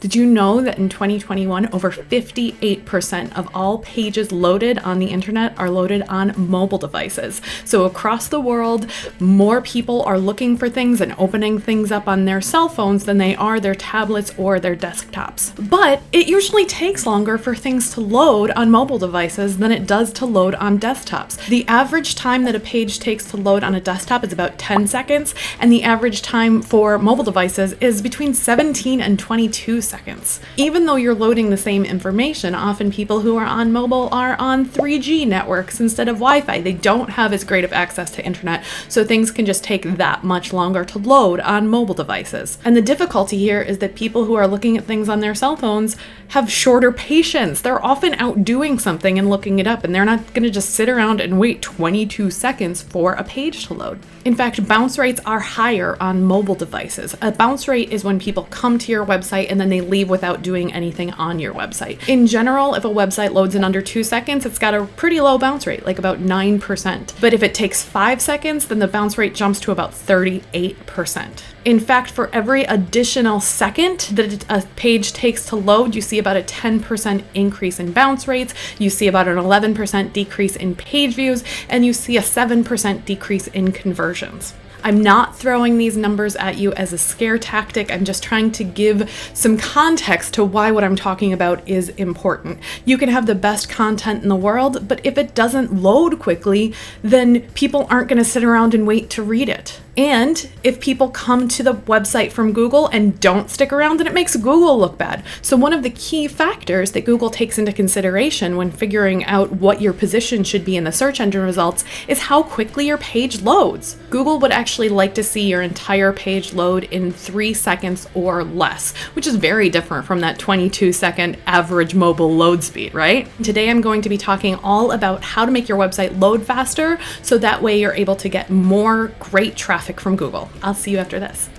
Did you know that in 2021, over 58% of all pages loaded on the internet are loaded on mobile devices? So across the world, more people are looking for things and opening things up on their cell phones than they are their tablets or their desktops. But it usually takes longer for things to load on mobile devices than it does to load on desktops. The average time that a page takes to load on a desktop is about 10 seconds, and the average time for mobile devices is between 17 and 22 seconds. Even though you're loading the same information, often people who are on mobile are on 3G networks instead of Wi-Fi. They don't have as great of access to internet, so things can just take that much longer to load on mobile devices. And the difficulty here is that people who are looking at things on their cell phones have shorter patience. They're often out doing something and looking it up, and they're not going to just sit around and wait 22 seconds for a page to load. In fact, bounce rates are higher on mobile devices. A bounce rate is when people come to your website and then they leave without doing anything on your website. In general, if a website loads in under 2 seconds, it's got a pretty low bounce rate, like about 9%. But if it takes 5 seconds, then the bounce rate jumps to about 38%. In fact, for every additional second that a page takes to load, you see about a 10% increase in bounce rates, you see about an 11% decrease in page views, and you see a 7% decrease in conversions. I'm not throwing these numbers at you as a scare tactic. I'm just trying to give some context to why what I'm talking about is important. You can have the best content in the world, but if it doesn't load quickly, then people aren't going to sit around and wait to read it. And if people come to the website from Google and don't stick around, then it makes Google look bad. So one of the key factors that Google takes into consideration when figuring out what your position should be in the search engine results is how quickly your page loads. Google would actually like to see your entire page load in 3 seconds or less, which is very different from that 22-second average mobile load speed, right? Today I'm going to be talking all about how to make your website load faster, so that way you're able to get more great traffic from Google. I'll see you after this.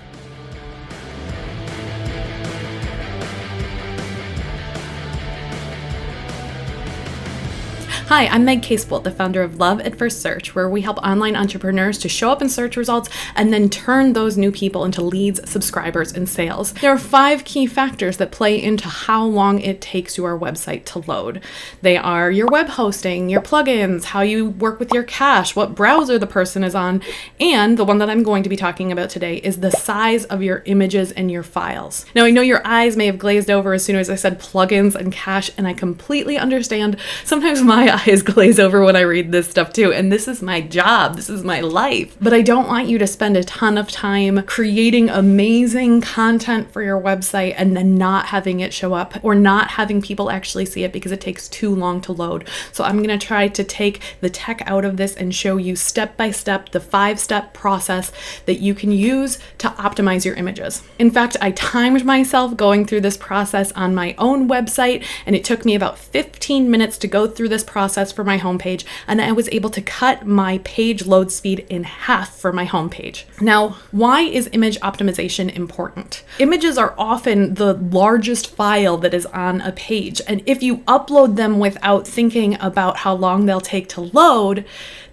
Hi, I'm Meg Casebolt, the founder of Love at First Search, where we help online entrepreneurs to show up in search results and then turn those new people into leads, subscribers, and sales. There are 5 key factors that play into how long it takes your website to load. They are your web hosting, your plugins, how you work with your cache, what browser the person is on, and the one that I'm going to be talking about today is the size of your images and your files. Now, I know your eyes may have glazed over as soon as I said plugins and cache, and I completely understand. Sometimes my eyes glaze over when I read this stuff too, and this is my job, this is my life. But I don't want you to spend a ton of time creating amazing content for your website and then not having it show up or not having people actually see it because it takes too long to load. So I'm going to try to take the tech out of this and show you step by step the 5-step process that you can use to optimize your images. In fact, I timed myself going through this process on my own website, and it took me about 15 minutes to go through this process for my homepage, and I was able to cut my page load speed in half for my homepage. Now, why is image optimization important? Images are often the largest file that is on a page, and if you upload them without thinking about how long they'll take to load,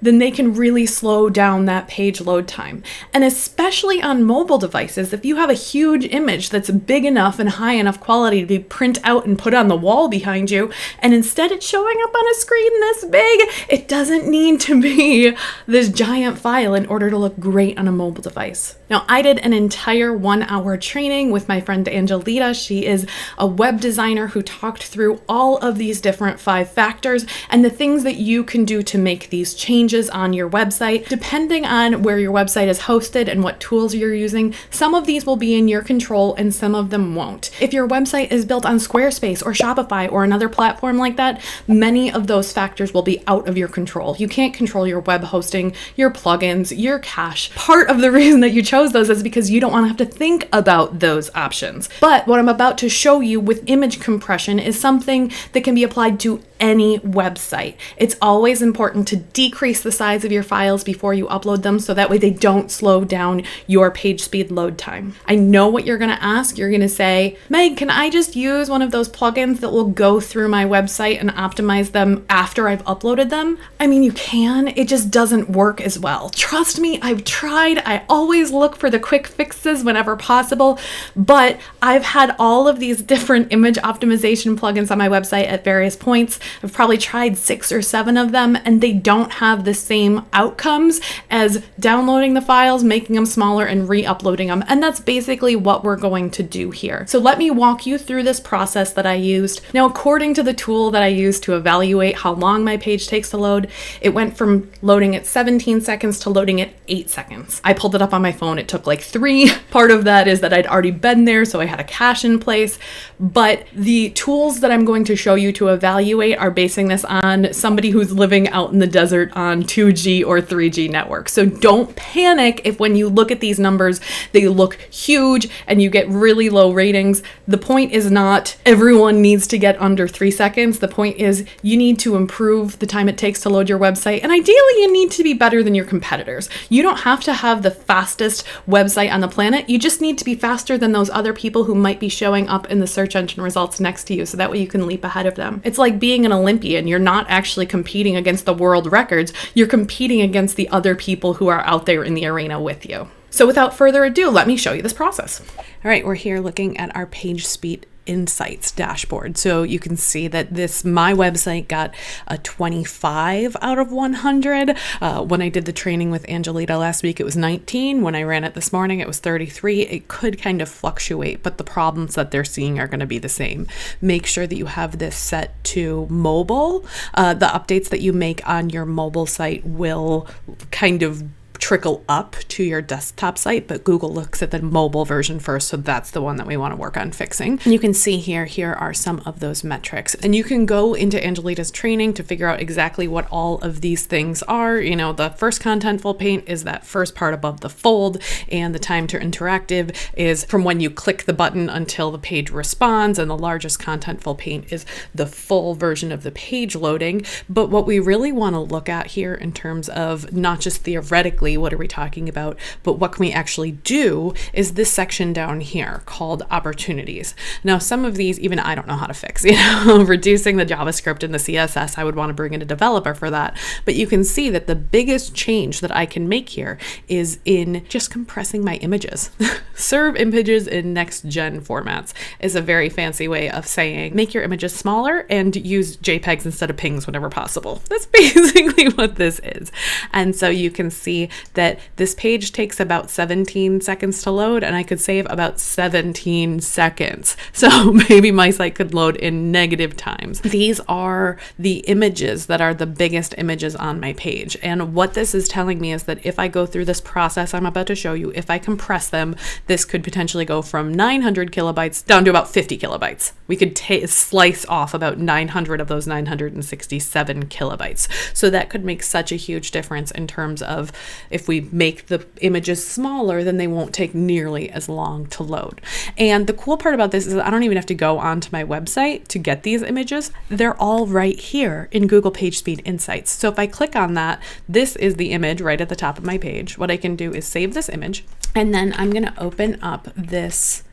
then they can really slow down that page load time. And especially on mobile devices, if you have a huge image that's big enough and high enough quality to be print out and put on the wall behind you, and instead it's showing up on a screen this big, it doesn't need to be this giant file in order to look great on a mobile device. Now, I did an entire 1-hour training with my friend Angelita. She is a web designer who talked through all of these different 5 factors and the things that you can do to make these changes on your website. Depending on where your website is hosted and what tools you're using, some of these will be in your control and some of them won't. If your website is built on Squarespace or Shopify or another platform like that, many of those factors will be out of your control. You can't control your web hosting, your plugins, your cache. Part of the reason that you chose those is because you don't want to have to think about those options. But what I'm about to show you with image compression is something that can be applied to any website. It's always important to decrease the size of your files before you upload them so that way they don't slow down your page speed load time. I know what you're going to ask. You're going to say, Meg, can I just use one of those plugins that will go through my website and optimize them after I've uploaded them? I mean, you can, it just doesn't work as well. Trust me, I've tried. I always look for the quick fixes whenever possible, but I've had all of these different image optimization plugins on my website at various points. I've probably tried 6 or 7 of them, and they don't have the same outcomes as downloading the files, making them smaller, and re-uploading them. And that's basically what we're going to do here. So let me walk you through this process that I used. Now, according to the tool that I used to evaluate how long my page takes to load, it went from loading at 17 seconds to loading at 8 seconds. I pulled it up on my phone. It took like 3. Part of that is that I'd already been there, so I had a cache in place. But the tools that I'm going to show you to evaluate are basing this on somebody who's living out in the desert on 2G or 3G networks. So don't panic if when you look at these numbers, they look huge and you get really low ratings. The point is not everyone needs to get under 3 seconds. The point is you need to improve the time it takes to load your website. And ideally, you need to be better than your competitors. You don't have to have the fastest website on the planet. You just need to be faster than those other people who might be showing up in the search engine results next to you, so that way you can leap ahead of them. It's like being an Olympian. You're not actually competing against the world records. You're competing against the other people who are out there in the arena with you. So without further ado, let me show you this process. All right, we're here looking at our PageSpeed Insights dashboard. So you can see that my website got a 25 out of 100. When I did the training with Angelita last week, it was 19. When I ran it this morning, it was 33. It could kind of fluctuate, but the problems that they're seeing are going to be the same. Make sure that you have this set to mobile. The updates that you make on your mobile site will kind of trickle up to your desktop site, but Google looks at the mobile version first, so that's the one that we want to work on fixing. And you can see here are some of those metrics, and you can go into Angelita's training to figure out exactly what all of these things are. You know, the first contentful paint is that first part above the fold, and the time to interactive is from when you click the button until the page responds, and the largest contentful paint is the full version of the page loading. But what we really want to look at here in terms of not just theoretically what are we talking about, but what can we actually do is this section down here called opportunities. Now, some of these, even I don't know how to fix, reducing the JavaScript and the CSS, I would want to bring in a developer for that. But you can see that the biggest change that I can make here is in just compressing my images. Serve images in next gen formats is a very fancy way of saying make your images smaller and use JPEGs instead of PNGs whenever possible. That's basically what this is. And so you can see that this page takes about 17 seconds to load, and I could save about 17 seconds. So maybe my site could load in negative times. These are the images that are the biggest images on my page. And what this is telling me is that if I go through this process I'm about to show you, if I compress them, this could potentially go from 900 kilobytes down to about 50 kilobytes. We could slice off about 900 of those 967 kilobytes. So that could make such a huge difference in terms of if we make the images smaller, then they won't take nearly as long to load. And the cool part about this is I don't even have to go onto my website to get these images. They're all right here in Google PageSpeed Insights. So if I click on that, this is the image right at the top of my page. What I can do is save this image, and then I'm going to open up this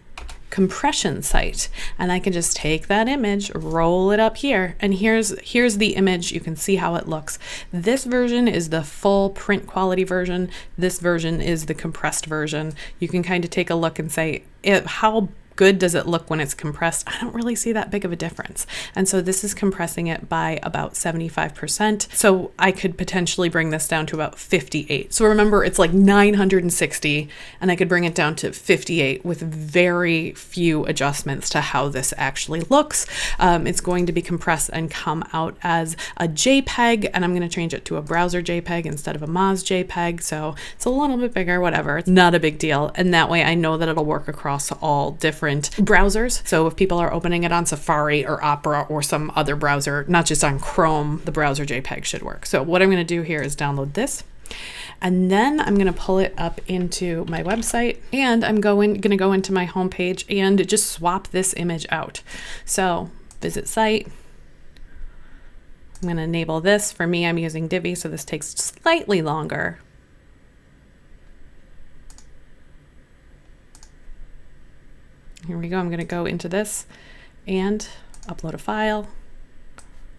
compression site, and I can just take that image, roll it up here, and here's the image. You can see how it looks. This version is the full print quality version. This version is the compressed version. You can kind of take a look and say, how good does it look when it's compressed? I don't really see that big of a difference. And so this is compressing it by about 75%. So I could potentially bring this down to about 58. So remember, it's like 960, and I could bring it down to 58 with very few adjustments to how this actually looks. It's going to be compressed and come out as a JPEG, and I'm going to change it to a browser JPEG instead of a Moz JPEG. So it's a little bit bigger, whatever. It's not a big deal. And that way I know that it'll work across all different browsers. So if people are opening it on Safari or Opera or some other browser, not just on Chrome, the browser JPEG should work. So what I'm going to do here is download this, and then I'm going to pull it up into my website, and I'm going to go into my homepage and just swap this image out. So visit site, I'm going to enable this. For me, I'm using Divi, so this takes slightly longer. Here we go. I'm going to go into this and upload a file,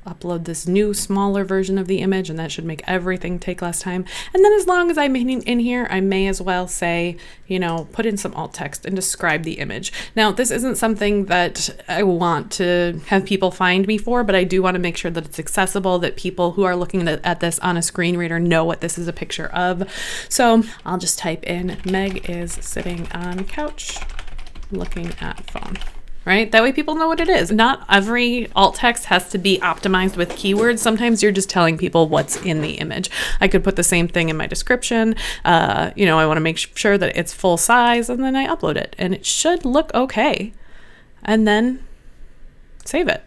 upload this new smaller version of the image, and that should make everything take less time. And then as long as I'm in here, I may as well say, put in some alt text and describe the image. Now, this isn't something that I want to have people find me for, but I do want to make sure that it's accessible, that people who are looking at this on a screen reader know what this is a picture of. So I'll just type in, Meg is sitting on couch looking at phone. Right? That way people know what it is. Not every alt text has to be optimized with keywords. Sometimes you're just telling people what's in the image. I could put the same thing in my description. I want to make sure that it's full size, and then I upload it and it should look okay. And then save it.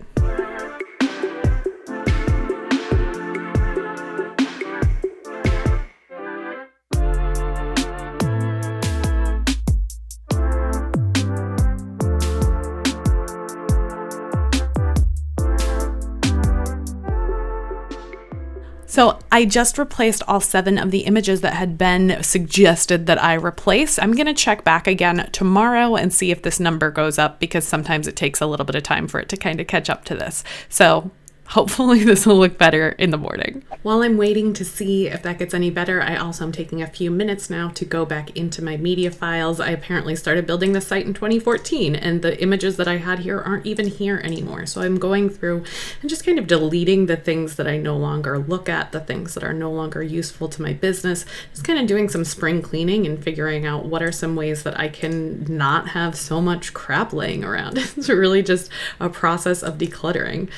So I just replaced all 7 of the images that had been suggested that I replace. I'm going to check back again tomorrow and see if this number goes up, because sometimes it takes a little bit of time for it to kind of catch up to this. So hopefully this will look better in the morning. While I'm waiting to see if that gets any better, I also am taking a few minutes now to go back into my media files. I apparently started building the site in 2014, and the images that I had here aren't even here anymore. So I'm going through and just kind of deleting the things that I no longer look at, the things that are no longer useful to my business, just kind of doing some spring cleaning and figuring out what are some ways that I can not have so much crap laying around. It's really just a process of decluttering.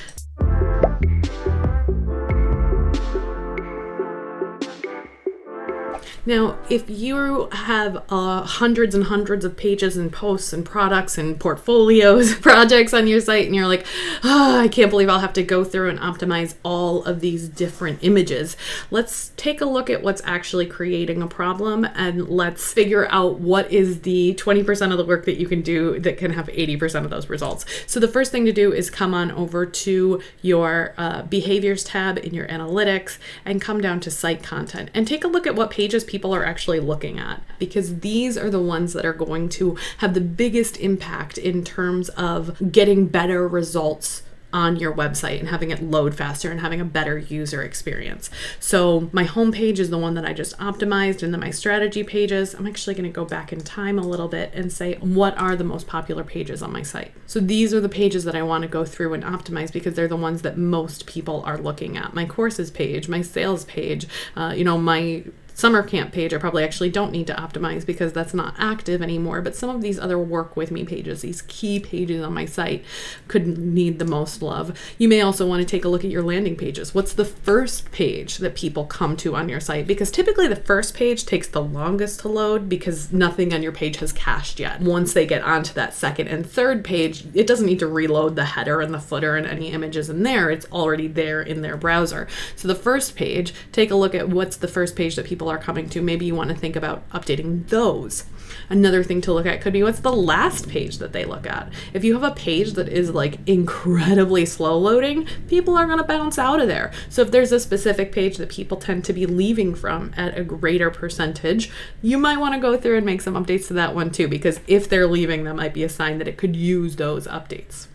Now, if you have hundreds and hundreds of pages and posts and products and portfolios, projects on your site, and you're like, I can't believe I'll have to go through and optimize all of these different images. Let's take a look at what's actually creating a problem, and let's figure out what is the 20% of the work that you can do that can have 80% of those results. So the first thing to do is come on over to your behaviors tab in your analytics and come down to site content and take a look at what pages people are actually looking at, because these are the ones that are going to have the biggest impact in terms of getting better results on your website and having it load faster and having a better user experience. So my homepage is the one that I just optimized, and then my strategy pages, I'm actually going to go back in time a little bit and say, what are the most popular pages on my site? So these are the pages that I want to go through and optimize, because they're the ones that most people are looking at. My courses page, my sales page, my summer camp page, I probably actually don't need to optimize because that's not active anymore, but some of these other work with me pages, these key pages on my site, could need the most love. You may also want to take a look at your landing pages. What's the first page that people come to on your site? Because typically the first page takes the longest to load because nothing on your page has cached yet. Once they get onto that second and third page, it doesn't need to reload the header and the footer and any images in there. It's already there in their browser. So the first page, take a look at what's the first page that people are coming to. Maybe you want to think about updating those. Another thing to look at could be what's the last page that they look at. If you have a page that is like incredibly slow loading, people are going to bounce out of there. So if there's a specific page that people tend to be leaving from at a greater percentage, you might want to go through and make some updates to that one too, because if they're leaving, that might be a sign that it could use those updates.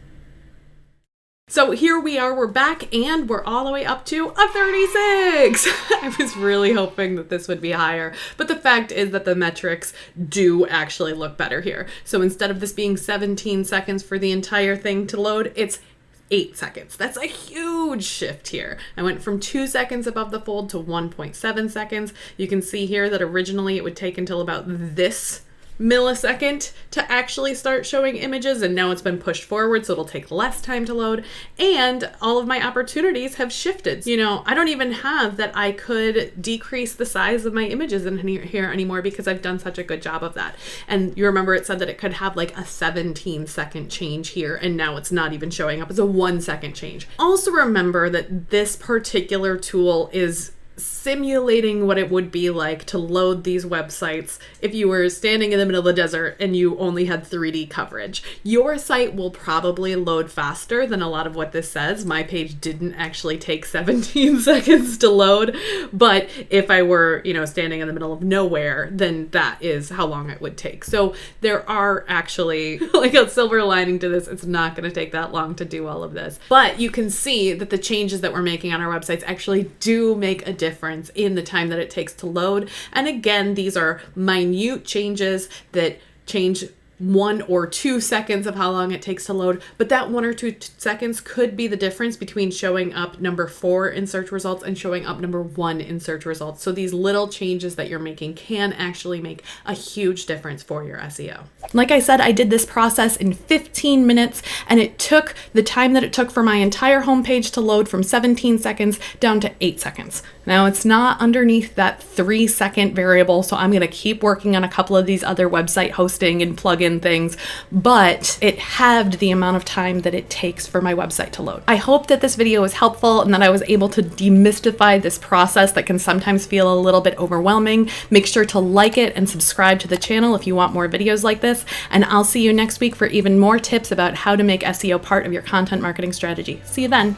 So here we are, we're back, and we're all the way up to a 36. I was really hoping that this would be higher, but the fact is that the metrics do actually look better here. So instead of this being 17 seconds for the entire thing to load, it's 8 seconds. That's a huge shift here. I went from 2 seconds above the fold to 1.7 seconds. You can see here that originally it would take until about this millisecond to actually start showing images, and now it's been pushed forward, so it'll take less time to load, and all of my opportunities have shifted. I don't even have that I could decrease the size of my images in here anymore because I've done such a good job of that. And you remember it said that it could have like a 17-second change here, and now it's not even showing up as a 1-second change. Also remember that this particular tool is simulating what it would be like to load these websites if you were standing in the middle of the desert and you only had 3D coverage. Your site will probably load faster than a lot of what this says. My page didn't actually take 17 seconds to load, but if I were, standing in the middle of nowhere, then that is how long it would take. So there are actually like a silver lining to this. It's not going to take that long to do all of this, but you can see that the changes that we're making on our websites actually do make a difference in the time that it takes to load. And again, these are minute changes that change 1 or 2 seconds of how long it takes to load, but that 1 or 2 seconds could be the difference between showing up number 4 in search results and showing up number 1 in search results. So these little changes that you're making can actually make a huge difference for your SEO. Like I said, I did this process in 15 minutes, and it took the time that it took for my entire homepage to load from 17 seconds down to 8 seconds. Now, it's not underneath that 3-second variable, so I'm going to keep working on a couple of these other website hosting and plugin things, but it halved the amount of time that it takes for my website to load. I hope that this video was helpful and that I was able to demystify this process that can sometimes feel a little bit overwhelming. Make sure to like it and subscribe to the channel if you want more videos like this, and I'll see you next week for even more tips about how to make SEO part of your content marketing strategy. See you then.